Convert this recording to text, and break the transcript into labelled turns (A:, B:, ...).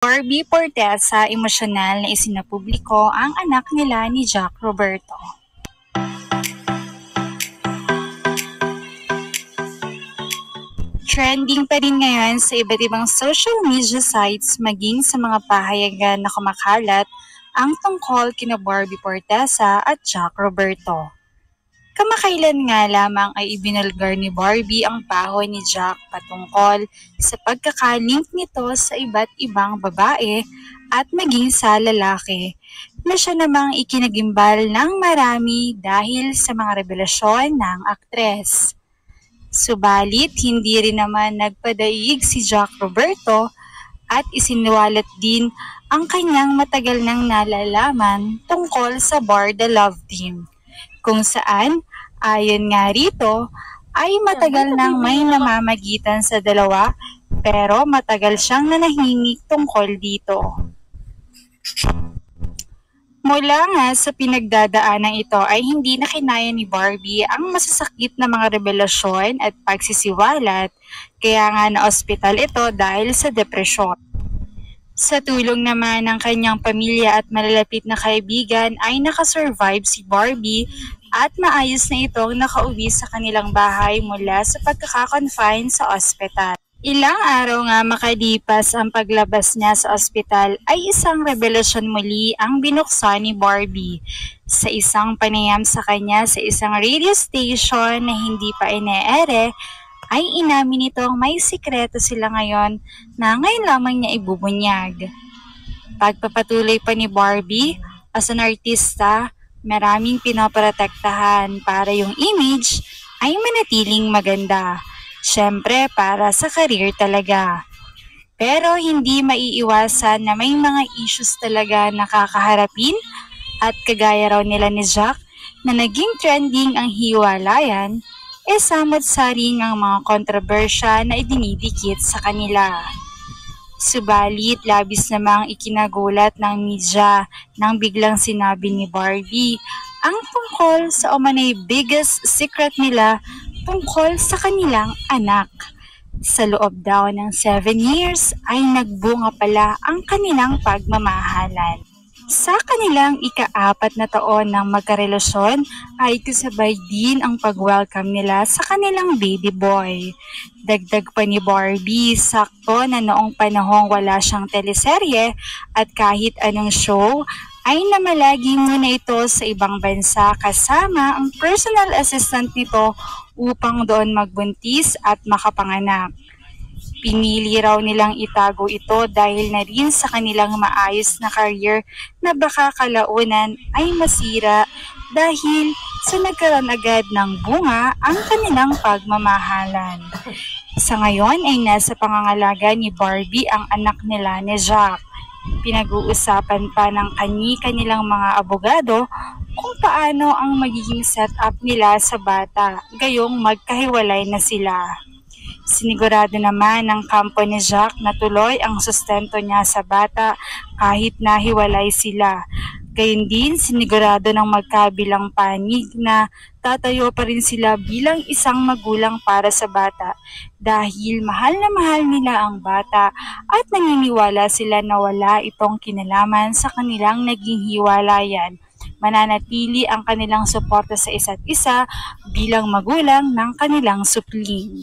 A: Barbie Fortesa emosyonal na isinapubliko ang anak nila ni Jack Roberto. Trending pa rin ngayon sa iba't ibang social media sites maging sa mga pahayagan na kumakalat ang tungkol kina Barbie Fortesa at Jack Roberto. Kamakailan nga lamang ay ibinulgar ni Barbie ang baho ni Jack patungkol sa pagkakalink nito sa iba't ibang babae at maging sa lalaki na siya namang ikinagimbal ng marami dahil sa mga revelasyon ng aktres. Subalit hindi rin naman nagpadaig si Jack Roberto at isinuwalat din ang kanyang matagal nang nalalaman tungkol sa Barda Love Team, kung saan, ayon nga rito, ay matagal nang may namamagitan sa dalawa pero matagal siyang nanahimik tungkol dito. Mula nga sa pinagdadaanang ito ay hindi na kinaya ni Barbie ang masasakit na mga revelasyon at pagsisiwalat, kaya nga na-ospital ito dahil sa depresyon. Sa tulong naman ng kanyang pamilya at malalapit na kaibigan ay nakasurvive si Barbie at maayos na itong nakauwi sa kanilang bahay mula sa pagkakakonfine sa ospital. Ilang araw nga makalipas ang paglabas niya sa ospital ay isang revelasyon muli ang binuksan ni Barbie. Sa isang panayam sa kanya sa isang radio station na hindi pa ine-ere, ay inamin nitong may sikreto sila ngayon na ngayon lamang niya ibubunyag. Pagpapatuloy pa ni Barbie, as an artista, maraming pinoprotektahan para yung image ay manatiling maganda. Siyempre para sa career talaga. Pero hindi maiiwasan na may mga issues talaga na kakaharapin at kagaya raw nila ni Jack na naging trending ang hiwalayan, samot-saring ang mga kontrobersya na idinidikit sa kanila. Subalit labis namang ikinagulat ng media nang biglang sinabi ni Barbie ang tungkol sa umanay biggest secret nila tungkol sa kanilang anak. Sa loob daw ng 7 years ay nagbunga pala ang kanilang pagmamahalan. Sa kanilang ika-4 na taon ng magkarelasyon ay kasabay din ang pag-welcome nila sa kanilang baby boy. Dagdag pa ni Barbie, sakto na noong panahong wala siyang teleserye at kahit anong show ay namalagi muna ito sa ibang bansa kasama ang personal assistant nito upang doon magbuntis at makapanganak. Pinili raw nilang itago ito dahil na rin sa kanilang maayos na career na baka kalaunan ay masira dahil sa nagkaroon agad ng bunga ang kanilang pagmamahalan. Sa ngayon ay nasa pangangalaga ni Barbie ang anak nila ni Jack. Pinag-uusapan pa ng kanilang mga abogado kung paano ang magiging setup nila sa bata, gayong magkahiwalay na sila. Sinigurado naman ng kampo ni Jack na tuloy ang sustento niya sa bata kahit nahiwalay sila. Gayun din sinigurado ng magkabilang panig na tatayo pa rin sila bilang isang magulang para sa bata dahil mahal na mahal nila ang bata at naniniwala sila na wala itong kinalaman sa kanilang naging hiwalayan. Mananatili ang kanilang suporta sa isa't isa bilang magulang ng kanilang supling.